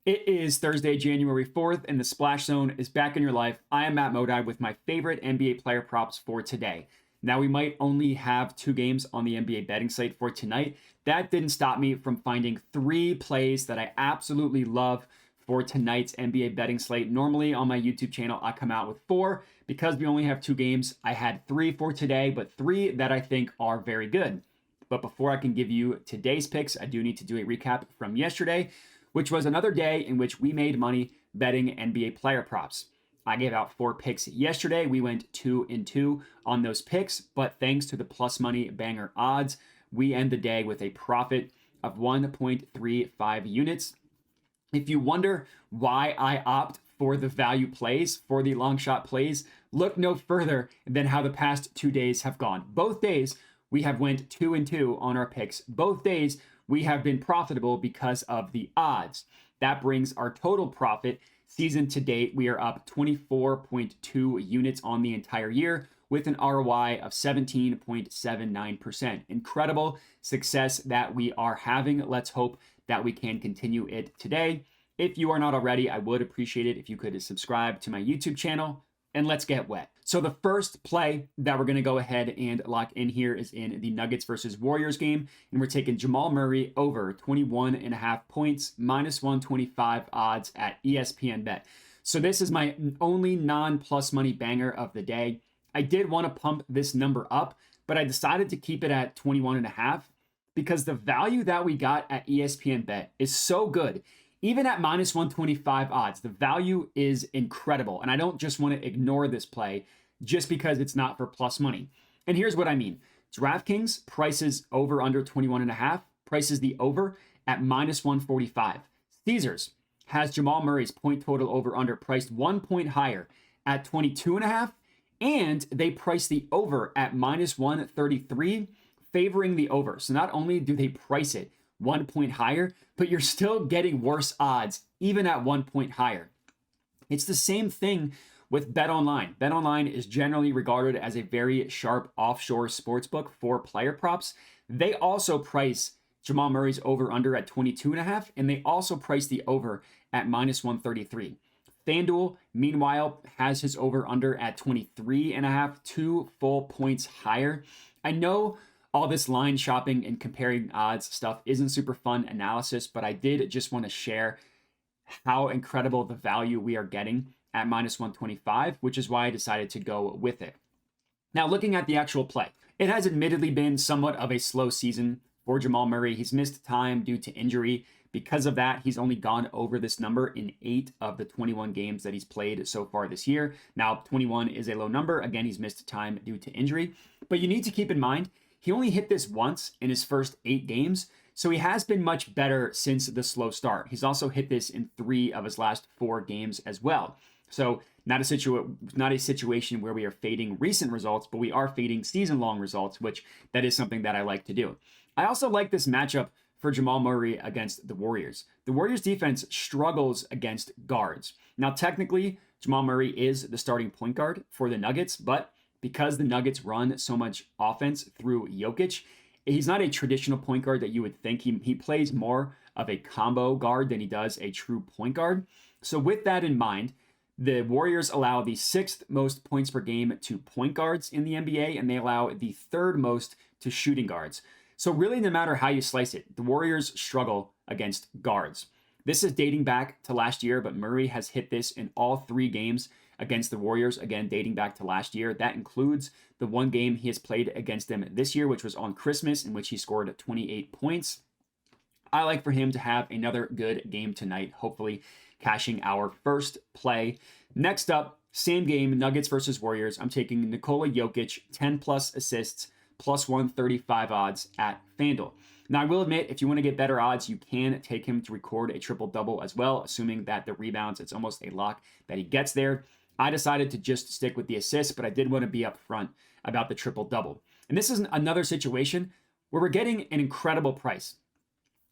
It is Thursday, January 4th, and the Splash Zone is back in your life. I am Matt Modi with my favorite NBA player props for today. Now, we might only have 2 games on the NBA betting slate for tonight. That didn't stop me from finding 3 plays that I absolutely love for tonight's NBA betting slate. Normally on my YouTube channel, I come out with 4. Because we only have 2 games, I had 3 for today, but 3 that I think are very good. But before I can give you today's picks, I do need to do a recap from yesterday, which was another day in which we made money betting NBA player props. I gave out 4 picks yesterday. We went 2-2 on those picks, but thanks to the plus money banger odds, we end the day with a profit of 1.35 units. If you wonder why I opt for the value plays, for the long shot plays, look no further than how the past 2 days have gone. Both days we have went 2-2 on our picks. Both days we have been profitable because of the odds. That brings our total profit season to date. We are up 24.2 units on the entire year with an ROI of 17.79%. Incredible success that we are having. Let's hope that we can continue it today. If you are not already, I would appreciate it if you could subscribe to my YouTube channel, and let's get wet. So the first play that we're going to go ahead and lock in here is in the Nuggets versus Warriors game. And we're taking Jamal Murray over 21.5 points, minus 125 odds at ESPN Bet. So this is my only non-plus money banger of the day. I did want to pump this number up, but I decided to keep it at 21.5 because the value that we got at ESPN Bet is so good. Even at minus 125 odds, the value is incredible. And I don't just want to ignore this play just because it's not for plus money. And here's what I mean. DraftKings prices over under 21.5, prices the over at minus 145. Caesars has Jamal Murray's point total over under priced 1 point higher at 22.5, and they price the over at minus 133, favoring the over. So not only do they price it 1 point higher, but you're still getting worse odds even at 1 point higher. It's the same thing with BetOnline. BetOnline is generally regarded as a very sharp offshore sportsbook for player props. They also price Jamal Murray's over under at 22.5, and they also price the over at minus 133. FanDuel, meanwhile, has his over under at 23.5, 2 full points higher. I know all this line shopping and comparing odds stuff isn't super fun analysis, but I did just want to share how incredible the value we are getting at minus 125, which is why I decided to go with it. Now, looking at the actual play, it has admittedly been somewhat of a slow season for Jamal Murray. He's missed time due to injury. Because of that, he's only gone over this number in 8 of the 21 games that he's played so far this year. Now, 21 is a low number. Again, he's missed time due to injury. But you need to keep in mind, he only hit this once in his first 8 games, so he has been much better since the slow start. He's also hit this in 3 of his last 4 games as well. So not a situation where we are fading recent results, but we are fading season-long results, which that is something that I like to do. I also like this matchup for Jamal Murray against the Warriors. The Warriors defense struggles against guards. Now, technically, Jamal Murray is the starting point guard for the Nuggets, but because the Nuggets run so much offense through Jokic, he's not a traditional point guard that you would think. He plays more of a combo guard than he does a true point guard. So with that in mind, the Warriors allow the 6th most points per game to point guards in the NBA, and they allow the 3rd most to shooting guards. So really, no matter how you slice it, the Warriors struggle against guards. This is dating back to last year, but Murray has hit this in all 3 games against the Warriors, again, dating back to last year. That includes the 1 game he has played against them this year, which was on Christmas, in which he scored 28 points. I like for him to have another good game tonight, hopefully cashing our first play. Next up, same game, Nuggets versus Warriors. I'm taking Nikola Jokic, 10-plus assists, plus 135 odds at FanDuel. Now, I will admit, if you want to get better odds, you can take him to record a triple-double as well, assuming that the rebounds, it's almost a lock that he gets there. I decided to just stick with the assists, but I did want to be upfront about the triple-double. And this is another situation where we're getting an incredible price.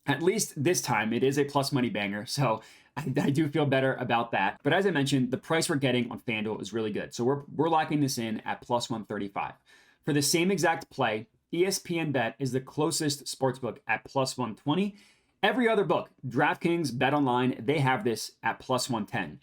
At least this time, it is a plus money banger, so I do feel better about that. But as I mentioned, the price we're getting on FanDuel is really good. So we're locking this in at plus 135. For the same exact play, ESPN Bet is the closest sportsbook at plus 120, Every other book, DraftKings, BetOnline, they have this at plus 110.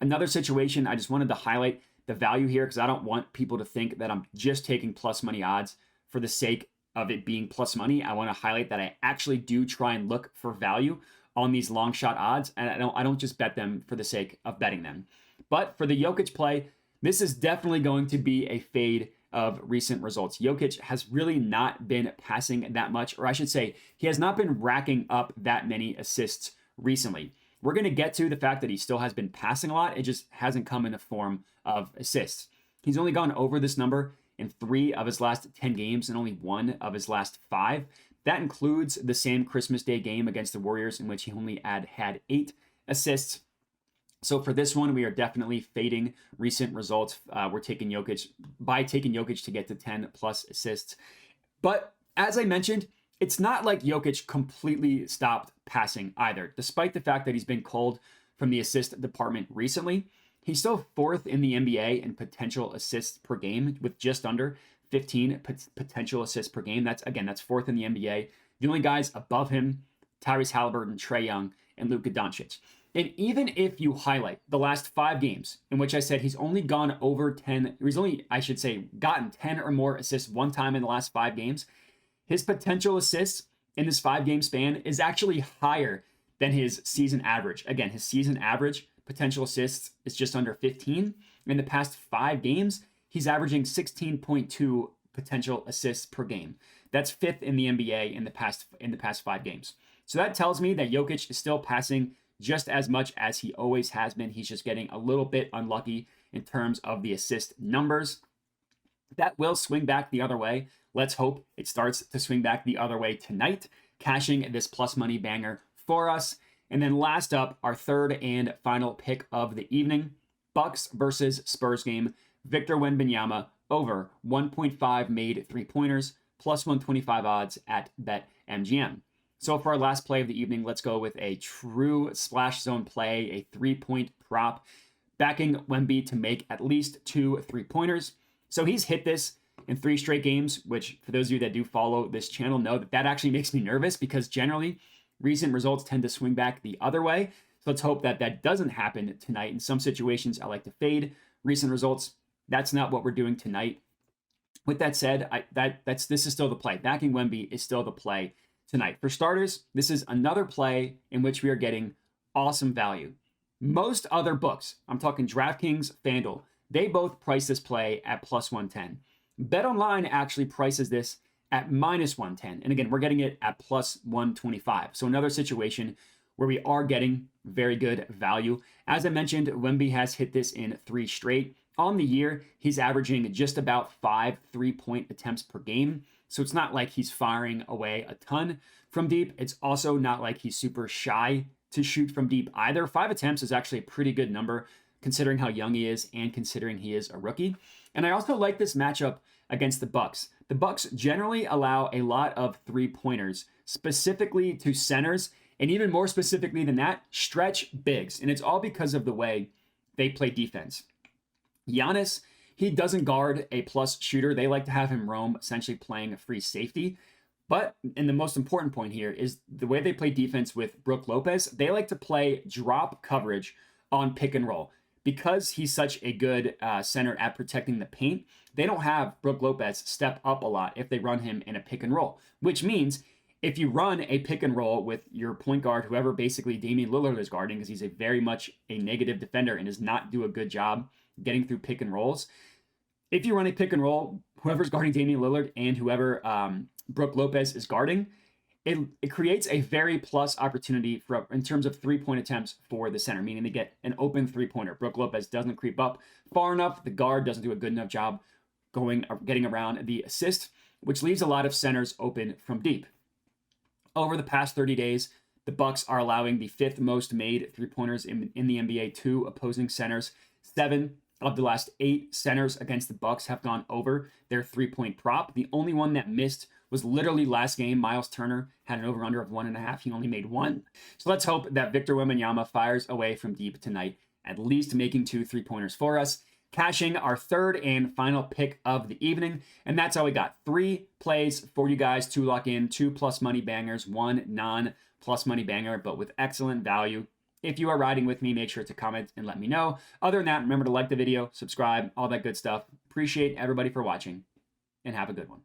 Another situation, I just wanted to highlight the value here because I don't want people to think that I'm just taking plus money odds for the sake of it being plus money. I want to highlight that I actually do try and look for value on these long shot odds, and I don't just bet them for the sake of betting them. But for the Jokic play, this is definitely going to be a fade of recent results. Jokic has really not been passing that much, or I should say, he has not been racking up that many assists recently. We're going to get to the fact that he still has been passing a lot. It just hasn't come in the form of assists. He's only gone over this number in 3 of his last 10 games and only 1 of his last 5. That includes the same Christmas Day game against the Warriors in which he only had 8 assists. So for this one, we are definitely fading recent results. We're taking Jokic to get to 10 plus assists. But as I mentioned, it's not like Jokic completely stopped passing either. Despite the fact that he's been culled from the assist department recently, he's still 4th in the NBA in potential assists per game with just under 15 potential assists per game. That's 4th in the NBA. The only guys above him, Tyrese Halliburton, Trae Young, and Luka Doncic. And even if you highlight the last 5 games in which I said he's only gone over 10, he's only, I should say, gotten 10 or more assists one time in the last 5 games, his potential assists in this 5-game span is actually higher than his season average. Again, his season average potential assists is just under 15. In the past 5 games, he's averaging 16.2 potential assists per game. That's 5th in the NBA in the past 5 games. So that tells me that Jokic is still passing just as much as he always has been. He's just getting a little bit unlucky in terms of the assist numbers. That will swing back the other way. Let's hope it starts to swing back the other way tonight, cashing this plus money banger for us. And then last up, our third and final pick of the evening, Bucks versus Spurs game. Victor Wembanyama over 1.5 made 3-pointers, plus 125 odds at BetMGM. So for our last play of the evening, let's go with a true splash zone play, a 3-point prop, backing Wemby to make at least 2 3-pointers. So he's hit this in 3 straight games, which for those of you that do follow this channel know that actually makes me nervous because generally recent results tend to swing back the other way. So let's hope that that doesn't happen tonight. In some situations, I like to fade recent results. That's not what we're doing tonight. With that said, this is still the play. Backing Wemby is still the play tonight. For starters, this is another play in which we are getting awesome value. Most other books, I'm talking DraftKings, FanDuel, they both price this play at plus 110. BetOnline actually prices this at minus 110. And again, we're getting it at plus 125. So another situation where we are getting very good value. As I mentioned, Wemby has hit this in 3 straight. On the year, he's averaging just about 5 3-point attempts per game. So it's not like he's firing away a ton from deep. It's also not like he's super shy to shoot from deep either. 5 attempts is actually a pretty good number considering how young he is and considering he is a rookie. And I also like this matchup against the Bucks. The Bucks generally allow a lot of 3-pointers, specifically to centers, and even more specifically than that, stretch bigs. And it's all because of the way they play defense. Giannis, he doesn't guard a plus shooter. They like to have him roam, essentially playing a free safety. But, and the most important point here is the way they play defense with Brook Lopez, they like to play drop coverage on pick and roll. Because he's such a good center at protecting the paint, they don't have Brook Lopez step up a lot if they run him in a pick and roll, which means if you run a pick and roll with your point guard, whoever basically Damian Lillard is guarding, because he's a very much a negative defender and does not do a good job getting through pick and rolls. If you run a pick and roll, whoever's guarding Damian Lillard and whoever Brook Lopez is guarding, it creates a very plus opportunity for in terms of 3-point attempts for the center, meaning they get an open 3-pointer. Brook Lopez doesn't creep up far enough. The guard doesn't do a good enough job getting around the assist, which leaves a lot of centers open from deep. Over the past 30 days, the Bucks are allowing the 5th most made 3-pointers in the NBA to opposing centers. 7 of the last 8 centers against the Bucks have gone over their 3-point prop. The only one that missed was literally last game. Miles Turner had an over-under of 1.5. He only made 1. So let's hope that Victor Wembanyama fires away from deep tonight, at least making 2 3-pointers for us. cashing our third and final pick of the evening. And that's how we got 3 plays for you guys to lock in, 2 plus money bangers, 1 non-plus money banger, but with excellent value. If you are riding with me, make sure to comment and let me know. Other than that, remember to like the video, subscribe, all that good stuff. Appreciate everybody for watching, and have a good one.